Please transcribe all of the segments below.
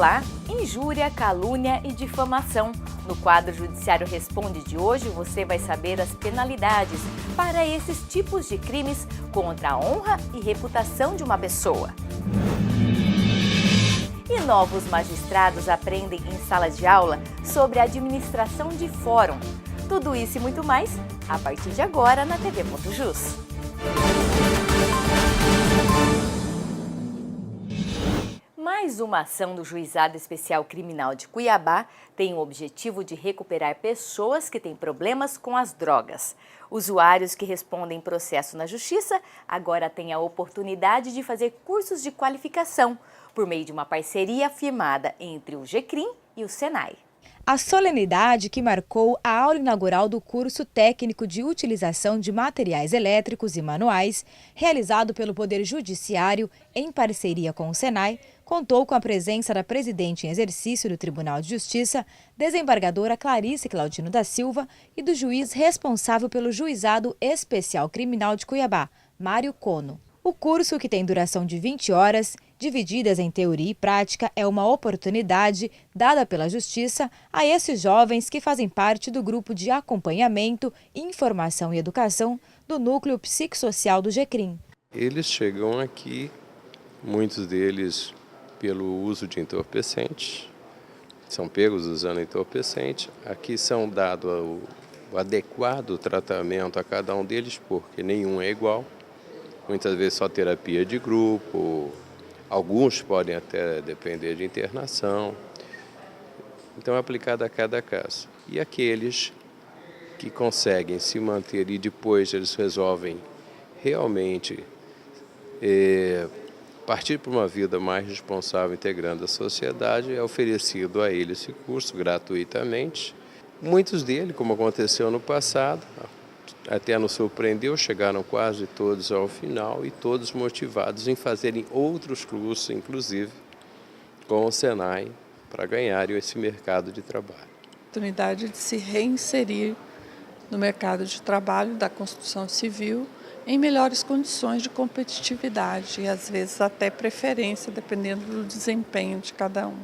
Olá! Injúria, calúnia e difamação. No quadro Judiciário Responde de hoje, você vai saber as penalidades para esses tipos de crimes contra a honra e reputação de uma pessoa. E novos magistrados aprendem em sala de aula sobre a administração de fórum. Tudo isso e muito mais, a partir de agora na TV.jus. Mais uma ação do Juizado Especial Criminal de Cuiabá tem o objetivo de recuperar pessoas que têm problemas com as drogas. Usuários que respondem processo na Justiça agora têm a oportunidade de fazer cursos de qualificação por meio de uma parceria firmada entre o GCRIM e o Senai. A solenidade que marcou a aula inaugural do curso técnico de utilização de materiais elétricos e manuais, realizado pelo Poder Judiciário em parceria com o Senai, contou com a presença da presidente em exercício do Tribunal de Justiça, desembargadora Clarice Claudino da Silva, e do juiz responsável pelo Juizado Especial Criminal de Cuiabá, Mário Cono. O curso, que tem duração de 20 horas, divididas em teoria e prática, é uma oportunidade dada pela Justiça a esses jovens que fazem parte do grupo de acompanhamento, informação e educação do Núcleo Psicossocial do GCRIM. Eles chegam aqui, muitos deles pelo uso de entorpecentes, são pegos usando entorpecente. Aqui são dados o adequado tratamento a cada um deles, porque nenhum é igual. Muitas vezes só terapia de grupo, alguns podem até depender de internação. Então é aplicado a cada caso. E aqueles que conseguem se manter e depois eles resolvem realmente partir para uma vida mais responsável, integrando a sociedade, é oferecido a eles esse curso gratuitamente. Muitos deles, como aconteceu no passado, até nos surpreendeu, chegaram quase todos ao final e todos motivados em fazerem outros cursos, inclusive com o Senai, para ganharem esse mercado de trabalho. Oportunidade de se reinserir no mercado de trabalho da construção civil em melhores condições de competitividade e às vezes até preferência, dependendo do desempenho de cada um.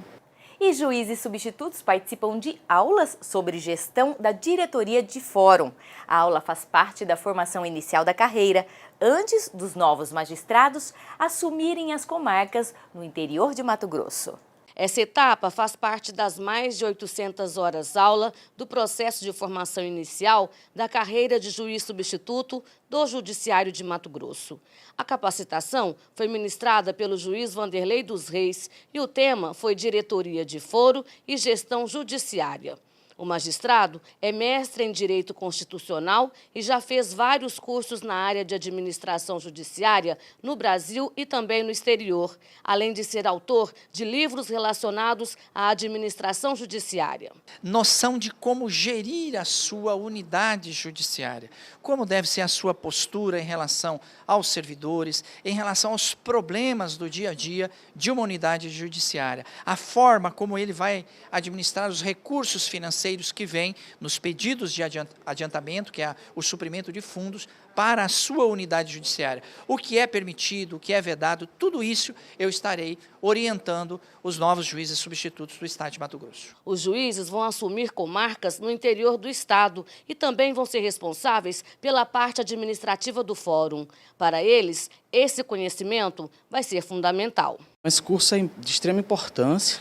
E juízes substitutos participam de aulas sobre gestão da diretoria de fórum. A aula faz parte da formação inicial da carreira, antes dos novos magistrados assumirem as comarcas no interior de Mato Grosso. Essa etapa faz parte das mais de 800 horas-aula do processo de formação inicial da carreira de juiz substituto do Judiciário de Mato Grosso. A capacitação foi ministrada pelo juiz Vanderlei dos Reis e o tema foi Diretoria de Foro e Gestão Judiciária. O magistrado é mestre em Direito Constitucional e já fez vários cursos na área de administração judiciária no Brasil e também no exterior, além de ser autor de livros relacionados à administração judiciária. Noção de como gerir a sua unidade judiciária, como deve ser a sua postura em relação aos servidores, em relação aos problemas do dia a dia de uma unidade judiciária, a forma como ele vai administrar os recursos financeiros que vêm nos pedidos de adiantamento, que é o suprimento de fundos, para a sua unidade judiciária. O que é permitido, o que é vedado, tudo isso eu estarei orientando os novos juízes substitutos do Estado de Mato Grosso. Os juízes vão assumir comarcas no interior do Estado e também vão ser responsáveis pela parte administrativa do fórum. Para eles, esse conhecimento vai ser fundamental. Esse curso é de extrema importância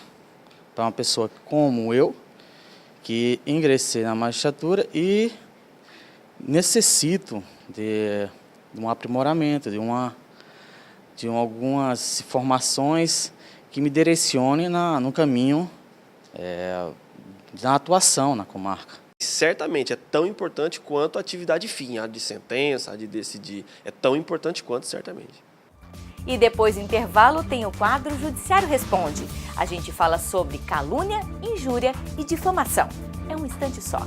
para uma pessoa como eu, que ingressei na magistratura e necessito de um aprimoramento, de algumas formações que me direcionem no caminho da atuação na comarca. Certamente é tão importante quanto a atividade fim, a de sentença, a de decidir, é tão importante quanto, certamente. E depois do intervalo tem o quadro Judiciário Responde. A gente fala sobre calúnia, injúria e difamação. É um instante só.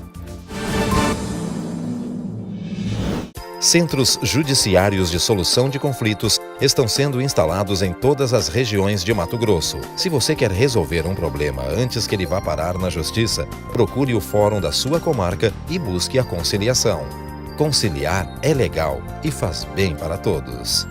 Centros judiciários de solução de conflitos estão sendo instalados em todas as regiões de Mato Grosso. Se você quer resolver um problema antes que ele vá parar na justiça, procure o fórum da sua comarca e busque a conciliação. Conciliar é legal e faz bem para todos.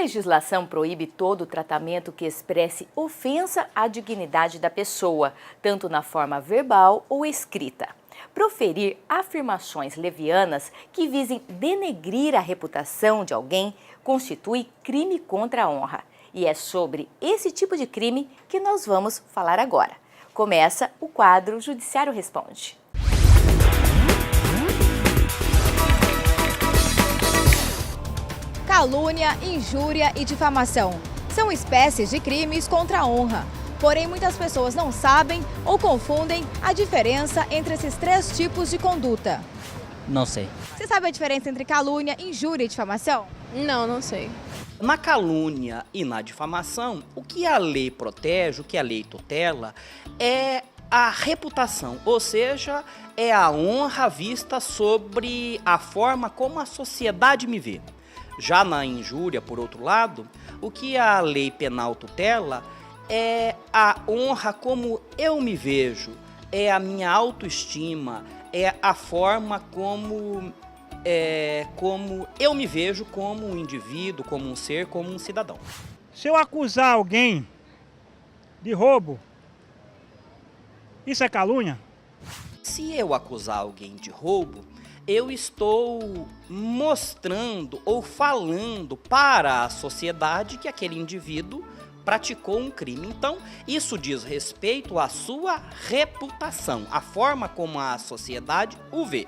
legislação proíbe todo tratamento que expresse ofensa à dignidade da pessoa, tanto na forma verbal ou escrita. Proferir afirmações levianas que visem denegrir a reputação de alguém constitui crime contra a honra. E é sobre esse tipo de crime que nós vamos falar agora. Começa o quadro Judiciário Responde. Calúnia, injúria e difamação são espécies de crimes contra a honra. Porém, muitas pessoas não sabem ou confundem a diferença entre esses três tipos de conduta. Não sei. Você sabe a diferença entre calúnia, injúria e difamação? Não sei. Na calúnia e na difamação, o que a lei protege, o que a lei tutela, é a reputação, ou seja, é a honra vista sobre a forma como a sociedade me vê. Já na injúria, por outro lado, o que a lei penal tutela é a honra como eu me vejo, é a minha autoestima, é a forma como eu me vejo como um indivíduo, como um ser, como um cidadão. Se eu acusar alguém de roubo, isso é calúnia? Se eu acusar alguém de roubo, eu estou mostrando ou falando para a sociedade que aquele indivíduo praticou um crime. Então, isso diz respeito à sua reputação, a forma como a sociedade o vê.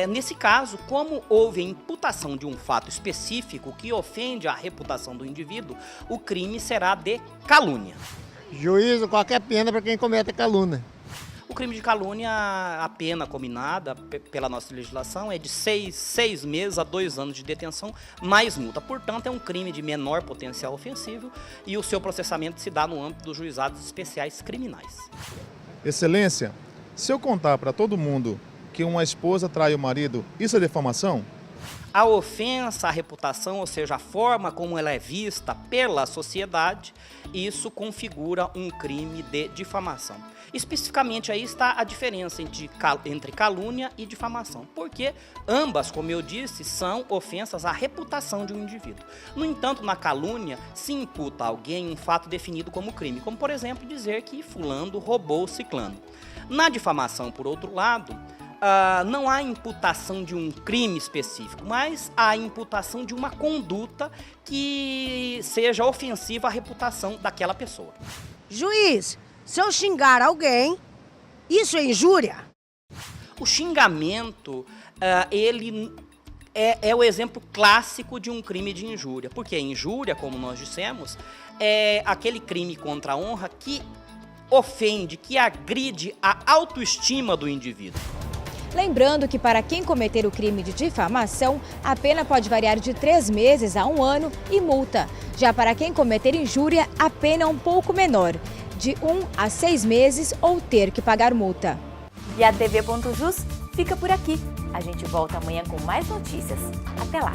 Nesse caso, como houve a imputação de um fato específico que ofende a reputação do indivíduo, o crime será de calúnia. Juízo, qualquer pena para quem comete calúnia. O crime de calúnia, a pena combinada pela nossa legislação é de 6 meses a 2 anos de detenção, mais multa. Portanto, é um crime de menor potencial ofensivo e o seu processamento se dá no âmbito dos juizados especiais criminais. Excelência, se eu contar para todo mundo que uma esposa trai o marido, isso é difamação? A ofensa à reputação, ou seja, a forma como ela é vista pela sociedade, isso configura um crime de difamação. Especificamente aí está a diferença entre calúnia e difamação, porque ambas, como eu disse, são ofensas à reputação de um indivíduo. No entanto, na calúnia se imputa a alguém um fato definido como crime, como por exemplo dizer que fulano roubou ciclano. Na difamação, por outro lado, não há imputação de um crime específico, mas há imputação de uma conduta que seja ofensiva à reputação daquela pessoa. Juiz, se eu xingar alguém, isso é injúria? O xingamento, ele é o exemplo clássico de um crime de injúria, porque a injúria, como nós dissemos, é aquele crime contra a honra que ofende, que agride a autoestima do indivíduo. Lembrando que para quem cometer o crime de difamação, a pena pode variar de 3 meses a 1 ano e multa. Já para quem cometer injúria, a pena é um pouco menor, de 1 a 6 meses ou ter que pagar multa. E a TV.jus fica por aqui. A gente volta amanhã com mais notícias. Até lá!